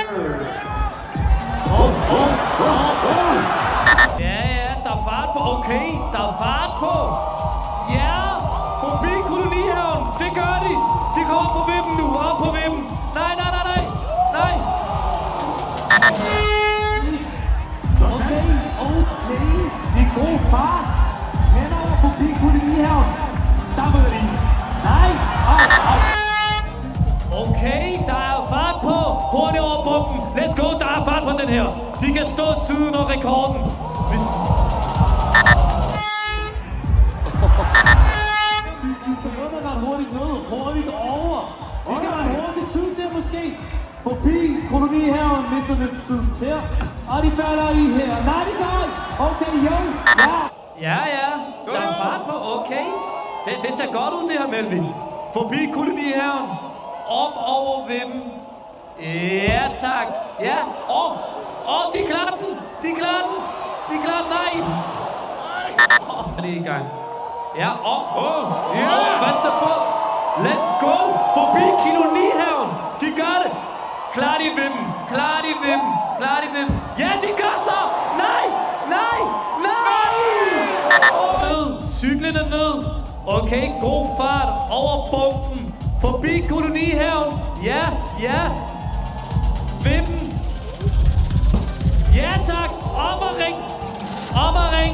Ja, der er fart på. Okay, der er fart på. Ja, forbi kolonihaven. Det gør de. De kommer på vippen nu. Op på vippen. Nej. Okay. Det er god fart. Henover forbi kolonihaven. Der møder de. Nej. Okay, der er fart på. Hurtigt over bomben. Let's go, der er fart på den her. De kan stå tiden og rekorden. Hvis... Hurtigt over. Det kan være hurtigt tid der måske. Forbi kolonihaven mister det tid her. Og de falder i her. Nej, de gør ikke. Okay, jo. Ja. Der er fart på. Okay. Det ser godt ud, det her, Melvin. Forbi kolonihaven. Op over vippen. Ja, tak. Ja, de klarer den. Nej. Lige i gang. Ja, første på. Let's go. Forbi kolonihaven. De gør det. Klar de vippen. Ja, de gør så. Nej. Cyklen er ned. Okay, god fart over bomben. Forbi kolonihaven. Ja. Vippen. Ja tak. Op og ring.